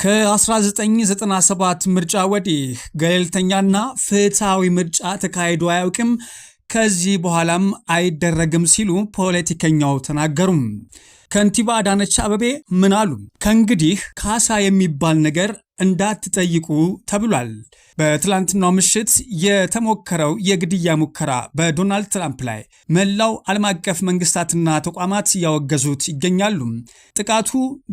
ከ1997 ምርጫ ወዲህ ገለልተኛና ፍትሃዊ ምርጫ ተካሂዶ አያውቅም፣ ከዚህ በኋላም አይደረግም ሲሉ ፖለቲከኛው ተናገሩ። ከንቲባ አዳነች አቤቤ ምን አሉ? ከእንግዲህ ካሳ የሚባል ነገር እንዳትጠይቁ ተብሏል። በትላንትናው ምሽት የተሞከረው የግድያ ሙከራ በዶናልድ ትራምፕ ላይ መላው ዓለም አቀፍ መንግስታትና ተቋማት እያወገዙት ይገኛሉ። ጥቃቱ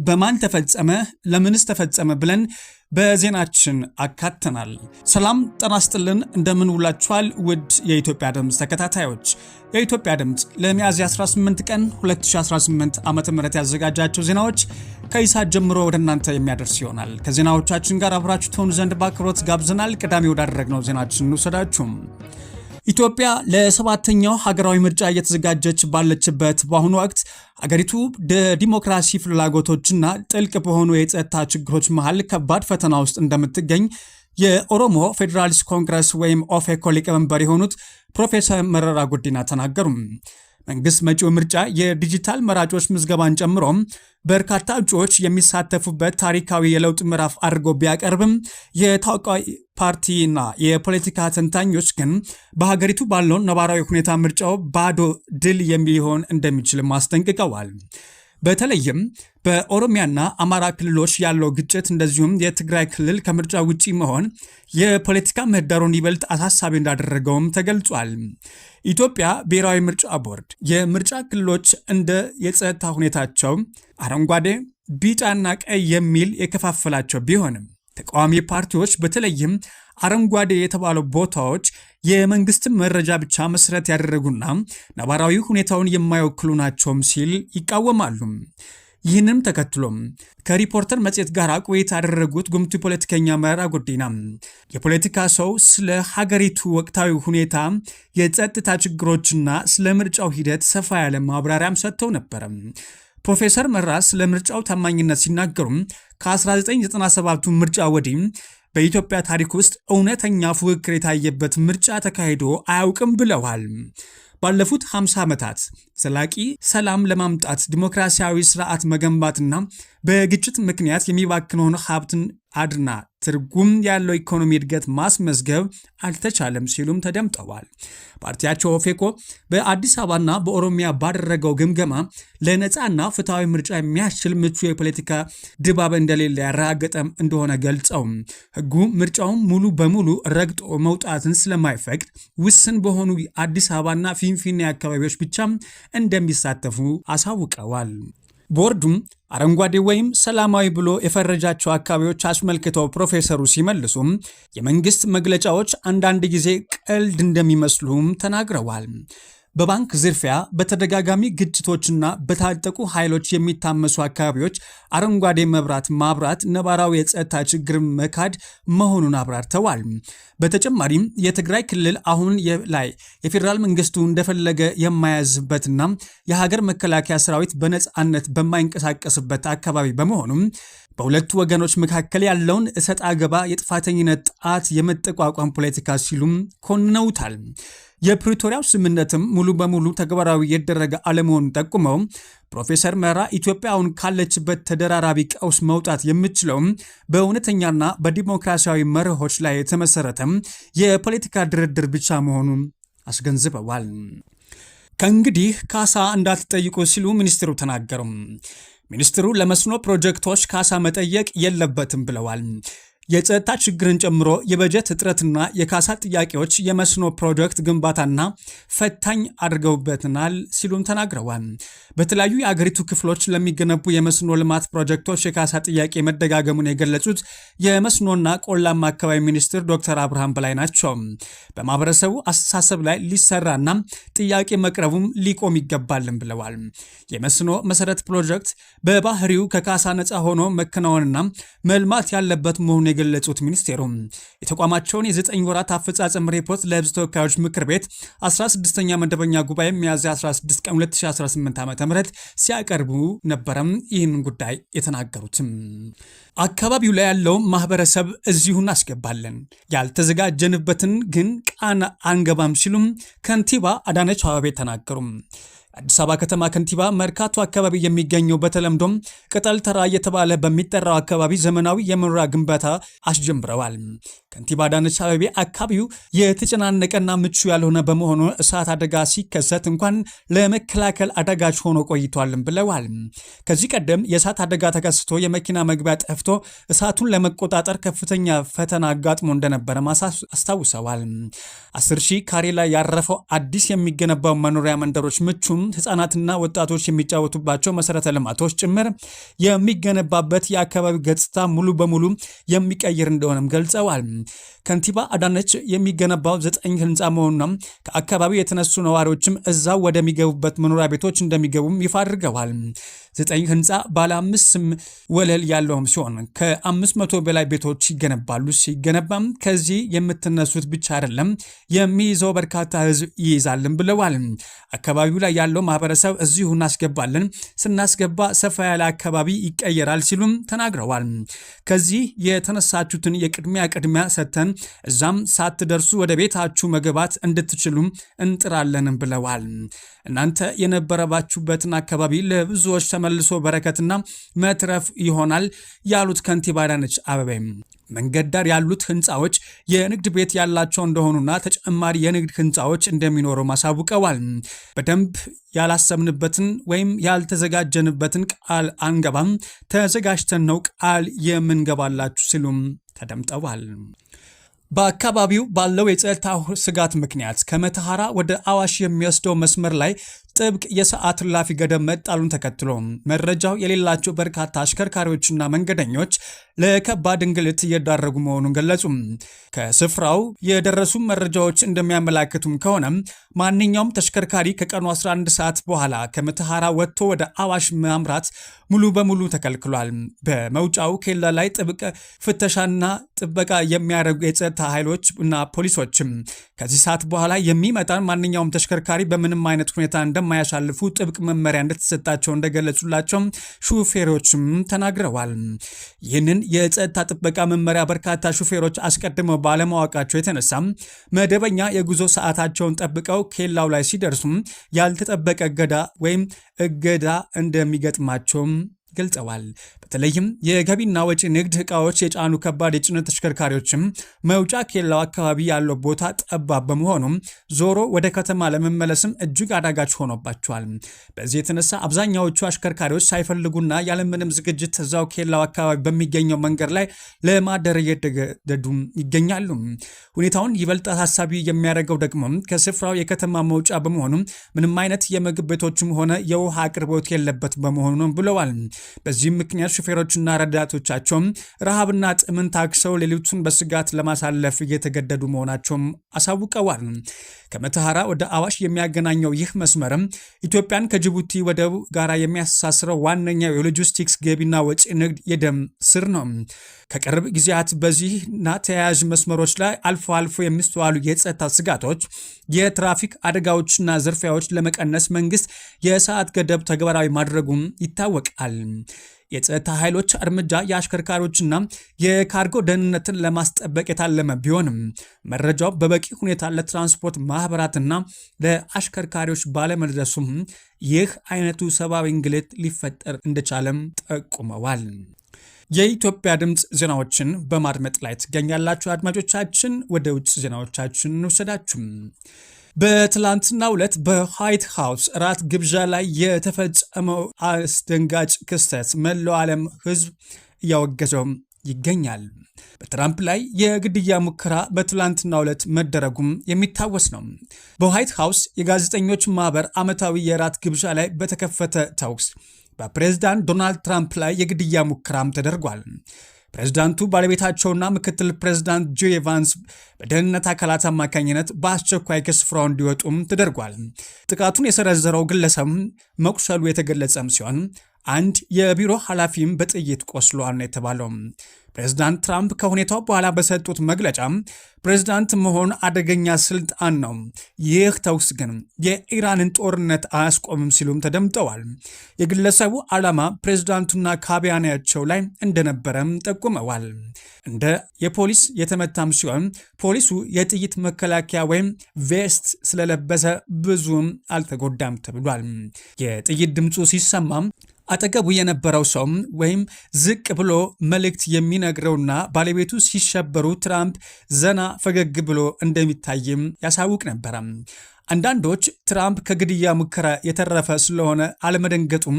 በማን ተፈጸመ? ለምንስ ተፈጸመ? ብለን በዜናችን አካተናል። ሰላም ጤና ይስጥልን፣ እንደምን ውላችኋል? ውድ የኢትዮጵያ ድምፅ ተከታታዮች፣ የኢትዮጵያ ድምፅ ለሚያዝያ 18 ቀን 2018 ዓ.ም ያዘጋጃቸው ዜናዎች ከኢሳት ጀምሮ ወደ እናንተ የሚያደርስ ይሆናል። ከዜናዎቻችን ጋር አብራችሁ ትሆኑ ዘንድ በአክብሮት ጋብዘናል። ቀዳሚ ወዳደረግነው ዜናችን እንውሰዳችሁ። ኢትዮጵያ ለሰባተኛው ሀገራዊ ምርጫ እየተዘጋጀች ባለችበት በአሁኑ ወቅት አገሪቱ በዲሞክራሲ ፍላጎቶችና ጥልቅ በሆኑ የጸጥታ ችግሮች መሃል ከባድ ፈተና ውስጥ እንደምትገኝ የኦሮሞ ፌዴራሊስት ኮንግረስ ወይም ኦፌኮ ሊቀመንበር የሆኑት ፕሮፌሰር መረራ ጉዲና ተናገሩ። መንግስት መጪው ምርጫ የዲጂታል መራጮች ምዝገባን ጨምሮ በርካታ እጩዎች የሚሳተፉበት ታሪካዊ የለውጥ ምዕራፍ አድርጎ ቢያቀርብም የተቃዋሚ ፓርቲና የፖለቲካ ተንታኞች ግን በሀገሪቱ ባለው ነባራዊ ሁኔታ ምርጫው ባዶ ድል የሚሆን እንደሚችልም አስጠንቅቀዋል። በተለይም በኦሮሚያና አማራ ክልሎች ያለው ግጭት እንደዚሁም የትግራይ ክልል ከምርጫ ውጪ መሆን የፖለቲካ ምህዳሩን ይበልጥ አሳሳቢ እንዳደረገውም ተገልጿል። ኢትዮጵያ ብሔራዊ ምርጫ ቦርድ የምርጫ ክልሎች እንደ የጸጥታ ሁኔታቸው አረንጓዴ፣ ቢጫና ቀይ የሚል የከፋፈላቸው ቢሆንም ተቃዋሚ ፓርቲዎች በተለይም አረንጓዴ የተባሉ ቦታዎች የመንግስትን መረጃ ብቻ መሰረት ያደረጉና ነባራዊ ሁኔታውን የማይወክሉ ናቸውም ሲል ይቃወማሉ። ይህንም ተከትሎም ከሪፖርተር መጽሔት ጋር ቆይታ ያደረጉት ጉምቱ ፖለቲከኛ መረራ ጉዲና የፖለቲካ ሰው ስለ ሀገሪቱ ወቅታዊ ሁኔታ፣ የጸጥታ ችግሮችና ስለ ምርጫው ሂደት ሰፋ ያለ ማብራሪያም ሰጥተው ነበር። ፕሮፌሰር መረራ ስለ ምርጫው ታማኝነት ሲናገሩ ከ1997 ምርጫ ወዲህ በኢትዮጵያ ታሪክ ውስጥ እውነተኛ ፉክክር የታየበት ምርጫ ተካሂዶ አያውቅም ብለዋል። ባለፉት 50 ዓመታት ዘላቂ ሰላም ለማምጣት ዲሞክራሲያዊ ስርዓት መገንባትና በግጭት ምክንያት የሚባክነውን ሀብትን አድና ትርጉም ያለው ኢኮኖሚ እድገት ማስመዝገብ አልተቻለም ሲሉም ተደምጠዋል። ፓርቲያቸው ኦፌኮ በአዲስ አበባና በኦሮሚያ ባደረገው ግምገማ ለነፃና ፍትሐዊ ምርጫ የሚያስችል ምቹ የፖለቲካ ድባብ እንደሌለ ያረጋገጠም እንደሆነ ገልጸው ሕጉ ምርጫውን ሙሉ በሙሉ ረግጦ መውጣትን ስለማይፈቅድ ውስን በሆኑ አዲስ አበባና ፊንፊኔ አካባቢዎች ብቻ እንደሚሳተፉ አሳውቀዋል። ቦርዱም አረንጓዴ ወይም ሰላማዊ ብሎ የፈረጃቸው አካባቢዎች አስመልክተው ፕሮፌሰሩ ሲመልሱም የመንግስት መግለጫዎች አንዳንድ ጊዜ ቀልድ እንደሚመስሉም ተናግረዋል። በባንክ ዝርፊያ፣ በተደጋጋሚ ግጭቶችና በታጠቁ ኃይሎች የሚታመሱ አካባቢዎች አረንጓዴ መብራት ማብራት ነባራዊ የጸጥታ ችግር መካድ መሆኑን አብራርተዋል። በተጨማሪም የትግራይ ክልል አሁን ላይ የፌዴራል መንግስቱ እንደፈለገ የማያዝበትና የሀገር መከላከያ ሰራዊት በነፃነት በማይንቀሳቀስበት አካባቢ በመሆኑም በሁለቱ ወገኖች መካከል ያለውን እሰጥ አገባ የጥፋተኝነት ጣት የመጠቋቋም ፖለቲካ ሲሉም ኮንነውታል። የፕሪቶሪያው ስምምነትም ሙሉ በሙሉ ተግባራዊ የተደረገ አለመሆኑን ጠቁመው ፕሮፌሰር መረራ ኢትዮጵያ አሁን ካለችበት ተደራራቢ ቀውስ መውጣት የምትችለው በእውነተኛና በዲሞክራሲያዊ መርሆች ላይ የተመሰረተ የፖለቲካ ድርድር ብቻ መሆኑን አስገንዝበዋል። ከእንግዲህ ካሳ እንዳትጠይቁ ሲሉ ሚኒስትሩ ተናገሩ። ሚኒስትሩ ለመስኖ ፕሮጀክቶች ካሳ መጠየቅ የለበትም ብለዋል። የጸጥታ ችግርን ጨምሮ የበጀት እጥረትና የካሳ ጥያቄዎች የመስኖ ፕሮጀክት ግንባታና ፈታኝ አድርገውበትናል ሲሉም ተናግረዋል። በተለያዩ የአገሪቱ ክፍሎች ለሚገነቡ የመስኖ ልማት ፕሮጀክቶች የካሳ ጥያቄ መደጋገሙን የገለጹት የመስኖና ቆላማ አካባቢ ሚኒስትር ዶክተር አብርሃም በላይ ናቸው። በማህበረሰቡ አስተሳሰብ ላይ ሊሰራና ጥያቄ መቅረቡም ሊቆም ይገባልን ብለዋል። የመስኖ መሰረት ፕሮጀክት በባህሪው ከካሳ ነፃ ሆኖ መከናወንና መልማት ያለበት መሆኑን የገለጹት ሚኒስቴሩ የተቋማቸውን የ9 ወራት አፈጻጸም ሪፖርት ለሕዝብ ተወካዮች ምክር ቤት 16ኛ መደበኛ ጉባኤ ሚያዝያ 16 ቀን 2018 ዓ.ም ሲያቀርቡ ነበረም ይህን ጉዳይ የተናገሩትም። አካባቢው ላይ ያለው ማህበረሰብ እዚሁ እናስገባለን፣ ያልተዘጋጀንበትን ግን ቃና አንገባም ሲሉም ከንቲባ አዳነች አቤቤ ተናገሩ። አዲስ አበባ ከተማ ከንቲባ መርካቶ አካባቢ የሚገኘው በተለምዶም ቅጠል ተራ እየተባለ በሚጠራው አካባቢ ዘመናዊ የመኖሪያ ግንባታ አስጀምረዋል። ከንቲባ አዳነች አቤቤ አካባቢው የተጨናነቀና ምቹ ያልሆነ በመሆኑ እሳት አደጋ ሲከሰት እንኳን ለመከላከል አዳጋች ሆኖ ቆይቷልም ብለዋል። ከዚህ ቀደም የእሳት አደጋ ተከስቶ የመኪና መግቢያ ጠፍቶ እሳቱን ለመቆጣጠር ከፍተኛ ፈተና አጋጥሞ እንደነበረ አስታውሰዋል። 10,000 ካሬ ላይ ያረፈው አዲስ የሚገነባው መኖሪያ መንደሮች ምቹም ህፃናትና ወጣቶች የሚጫወቱባቸው መሰረተ ልማቶች ጭምር የሚገነባበት የአካባቢው ገጽታ ሙሉ በሙሉ የሚቀይር እንደሆነም ገልጸዋል። ከንቲባ አዳነች የሚገነባው 9 ህንፃ መሆኑና ከአካባቢው የተነሱ ነዋሪዎችም እዛው ወደሚገቡበት መኖሪያ ቤቶች እንደሚገቡም ይፋ አድርገዋል። 9 ህንፃ ባለ 5 ወለል ያለውም ሲሆን ከ500 በላይ ቤቶች ይገነባሉ። ሲገነባም ከዚህ የምትነሱት ብቻ አይደለም የሚይዘው በርካታ ህዝብ ይይዛልን ብለዋል። አካባቢው ላይ ያለው ማህበረሰብ እዚሁ እናስገባለን፣ ስናስገባ ሰፋ ያለ አካባቢ ይቀየራል ሲሉም ተናግረዋል። ከዚህ የተነሳችሁትን የቅድሚያ ሰጥተን እዛም ሳትደርሱ ወደ ቤታችሁ መግባት እንድትችሉም እንጥራለንም ብለዋል። እናንተ የነበረባችሁበትን አካባቢ ለብዙዎች ተመልሶ በረከትና መትረፍ ይሆናል ያሉት ከንቲባ አዳነች አቤቤ መንገድ ዳር ያሉት ህንፃዎች የንግድ ቤት ያላቸው እንደሆኑና ተጨማሪ የንግድ ህንፃዎች እንደሚኖሩ ማሳውቀዋል። በደንብ ያላሰብንበትን ወይም ያልተዘጋጀንበትን ቃል አንገባም፣ ተዘጋጅተን ነው ቃል የምንገባላችሁ ሲሉም ተደምጠዋል። በአካባቢው ባለው የጸጥታ ስጋት ምክንያት ከመተሐራ ወደ አዋሽ የሚወስደው መስመር ላይ ጥብቅ የሰዓት እላፊ ገደብ መጣሉን ተከትሎ መረጃው የሌላቸው በርካታ አሽከርካሪዎችና መንገደኞች ለከባድ እንግልት እየዳረጉ መሆኑን ገለጹ። ከስፍራው የደረሱ መረጃዎች እንደሚያመላክቱም ከሆነ ማንኛውም ተሽከርካሪ ከቀኑ 11 ሰዓት በኋላ ከመተሐራ ወጥቶ ወደ አዋሽ ማምራት ሙሉ በሙሉ ተከልክሏል። በመውጫው ኬላ ላይ ጥብቅ ፍተሻና ጥበቃ የሚያደርጉ የጸጥታ ኃይሎች እና ፖሊሶችም ከዚህ ሰዓት በኋላ የሚመጣን ማንኛውም ተሽከርካሪ በምንም አይነት ሁኔታ እንደማያሳልፉ ጥብቅ መመሪያ እንደተሰጣቸው እንደገለጹላቸው ሹፌሮችም ተናግረዋል። ይህንን የጸጥታ ጥበቃ መመሪያ በርካታ ሹፌሮች አስቀድመው ባለማወቃቸው የተነሳ መደበኛ የጉዞ ሰዓታቸውን ጠብቀው ኬላው ላይ ሲደርሱም ያልተጠበቀ እገዳ እንደሚገጥማቸውም ገልጸዋል። በተለይም የገቢና ወጪ ንግድ ዕቃዎች የጫኑ ከባድ የጭነት ተሽከርካሪዎችም መውጫ ኬላው አካባቢ ያለው ቦታ ጠባብ በመሆኑም ዞሮ ወደ ከተማ ለመመለስም እጅግ አዳጋች ሆኖባቸዋል። በዚህ የተነሳ አብዛኛዎቹ አሽከርካሪዎች ሳይፈልጉና ያለምንም ዝግጅት እዛው ኬላው አካባቢ በሚገኘው መንገድ ላይ ለማደር እየተገደዱ ይገኛሉ። ሁኔታውን ይበልጥ አሳሳቢ የሚያደርገው ደግሞ ከስፍራው የከተማ መውጫ በመሆኑ ምንም አይነት የምግብ ቤቶችም ሆነ የውሃ አቅርቦት የለበት በመሆኑ ነው ብለዋል። በዚህም ምክንያት ሹፌሮችና ረዳቶቻቸውም ረሃብና ጥምን ታክሰው ሌሊቱን በስጋት ለማሳለፍ እየተገደዱ መሆናቸውም አሳውቀዋል። ከመተሐራ ወደ አዋሽ የሚያገናኘው ይህ መስመርም ኢትዮጵያን ከጅቡቲ ወደብ ጋር የሚያስተሳስረው ዋነኛው የሎጂስቲክስ ገቢና ወጪ ንግድ የደም ስር ነው። ከቅርብ ጊዜያት በዚህና ተያያዥ መስመሮች ላይ አልፎ የሚስተዋሉ የጸጥታ ስጋቶች፣ የትራፊክ አደጋዎችና ዝርፊያዎች ለመቀነስ መንግስት የሰዓት ገደብ ተግባራዊ ማድረጉም ይታወቃል። የጸጥታ ኃይሎች እርምጃ የአሽከርካሪዎችና የካርጎ ደህንነትን ለማስጠበቅ የታለመ ቢሆንም መረጃው በበቂ ሁኔታ ለትራንስፖርት ማህበራትና ለአሽከርካሪዎች ባለመድረሱም ይህ አይነቱ ሰብአዊ እንግልት ሊፈጠር እንደቻለም ጠቁመዋል። የኢትዮጵያ ድምፅ ዜናዎችን በማድመጥ ላይ ትገኛላችሁ አድማጮቻችን። ወደ ውጭ ዜናዎቻችን እንውሰዳችሁ። በትላንትናው ዕለት በዋይት ሃውስ እራት ግብዣ ላይ የተፈጸመው አስደንጋጭ ክስተት መላው ዓለም ሕዝብ እያወገዘው ይገኛል። በትራምፕ ላይ የግድያ ሙከራ በትላንትናው ዕለት መደረጉም የሚታወስ ነው። በዋይት ሃውስ የጋዜጠኞች ማህበር ዓመታዊ የእራት ግብዣ ላይ በተከፈተ ተኩስ በፕሬዝዳንት ዶናልድ ትራምፕ ላይ የግድያ ሙከራም ተደርጓል። ፕሬዝዳንቱ ባለቤታቸውና ምክትል ፕሬዝዳንት ጆ ቫንስ በደህንነት አካላት አማካኝነት በአስቸኳይ ከስፍራው እንዲወጡም ተደርጓል። ጥቃቱን የሰነዘረው ግለሰብ መቁሰሉ የተገለጸም ሲሆን አንድ የቢሮ ኃላፊም በጥይት ቆስሏል ነው የተባለው። ፕሬዝዳንት ትራምፕ ከሁኔታው በኋላ በሰጡት መግለጫ ፕሬዝዳንት መሆን አደገኛ ስልጣን ነው፣ ይህ ተኩስ ግን የኢራንን ጦርነት አያስቆምም ሲሉም ተደምጠዋል። የግለሰቡ ዓላማ ፕሬዝዳንቱና ካቢኔያቸው ላይ እንደነበረም ጠቁመዋል። እንደ የፖሊስ የተመታም ሲሆን ፖሊሱ የጥይት መከላከያ ወይም ቬስት ስለለበሰ ብዙም አልተጎዳም ተብሏል። የጥይት ድምፁ ሲሰማም አጠገቡ የነበረው ሰው ወይም ዝቅ ብሎ መልእክት የሚነግረውና ባለቤቱ ሲሸበሩ ትራምፕ ዘና ፈገግ ብሎ እንደሚታይም ያሳውቅ ነበረ። አንዳንዶች ትራምፕ ከግድያ ሙከራ የተረፈ ስለሆነ አለመደንገጡም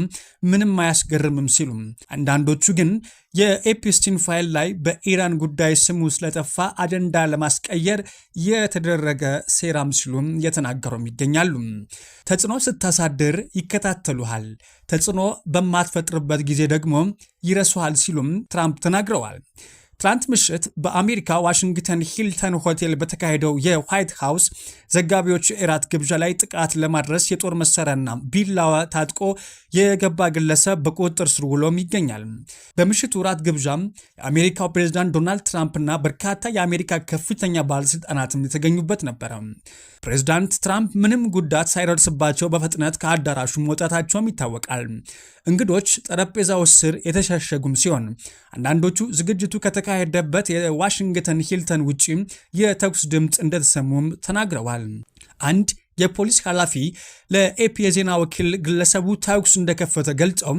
ምንም አያስገርምም ሲሉ፣ አንዳንዶቹ ግን የኤፕስቲን ፋይል ላይ በኢራን ጉዳይ ስሙ ስለጠፋ አጀንዳ ለማስቀየር የተደረገ ሴራም ሲሉም እየተናገሩም ይገኛሉ። ተጽዕኖ ስታሳድር ይከታተሉሃል፣ ተጽዕኖ በማትፈጥርበት ጊዜ ደግሞ ይረሱሃል ሲሉም ትራምፕ ተናግረዋል። ትናንት ምሽት በአሜሪካ ዋሽንግተን ሂልተን ሆቴል በተካሄደው የዋይት ሃውስ ዘጋቢዎች እራት ግብዣ ላይ ጥቃት ለማድረስ የጦር መሳሪያና ቢላዋ ታጥቆ የገባ ግለሰብ በቁጥጥር ስር ውሎም ይገኛል። በምሽቱ እራት ግብዣም የአሜሪካው ፕሬዝዳንት ዶናልድ ትራምፕና በርካታ የአሜሪካ ከፍተኛ ባለስልጣናትም የተገኙበት ነበረ። ፕሬዝዳንት ትራምፕ ምንም ጉዳት ሳይደርስባቸው በፍጥነት ከአዳራሹ መውጣታቸውም ይታወቃል። እንግዶች ጠረጴዛው ስር የተሸሸጉም ሲሆን አንዳንዶቹ ዝግጅቱ ከተካሄደበት የዋሽንግተን ሂልተን ውጪ የተኩስ ድምፅ እንደተሰሙም ተናግረዋል። አንድ የፖሊስ ኃላፊ ለኤፒ የዜና ወኪል ግለሰቡ ተኩስ እንደከፈተ ገልጸው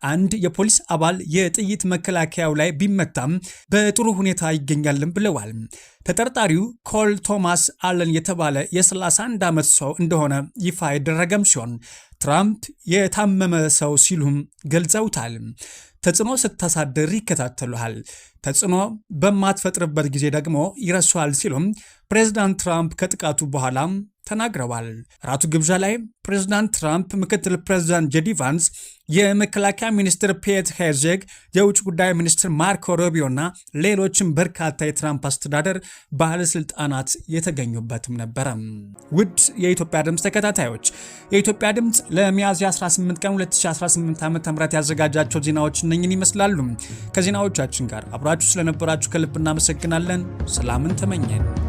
አንድ የፖሊስ አባል የጥይት መከላከያው ላይ ቢመታም በጥሩ ሁኔታ ይገኛልም ብለዋል። ተጠርጣሪው ኮል ቶማስ አለን የተባለ የ31 ዓመት ሰው እንደሆነ ይፋ የደረገም ሲሆን ትራምፕ የታመመ ሰው ሲሉም ገልጸውታል። ተጽዕኖ ስታሳድር ይከታተሉሃል፣ ተጽዕኖ በማትፈጥርበት ጊዜ ደግሞ ይረሷል ሲሉም ፕሬዝዳንት ትራምፕ ከጥቃቱ በኋላ ተናግረዋል። ራቱ ግብዣ ላይ ፕሬዝዳንት ትራምፕ፣ ምክትል ፕሬዝዳንት ጄዲ ቫንስ፣ የመከላከያ ሚኒስትር ፔት ሄርዜግ፣ የውጭ ጉዳይ ሚኒስትር ማርኮ ሩቢዮና ሌሎችም በርካታ የትራምፕ አስተዳደር ባለስልጣናት የተገኙበትም ነበረ። ውድ የኢትዮጵያ ድምፅ ተከታታዮች የኢትዮጵያ ድምፅ ለሚያዝያ 18 ቀን 2018 ዓ.ም ያዘጋጃቸው ዜናዎች እነኝን ይመስላሉ። ከዜናዎቻችን ጋር አብራችሁ ስለነበራችሁ ከልብ እናመሰግናለን። ሰላምን ተመኘን።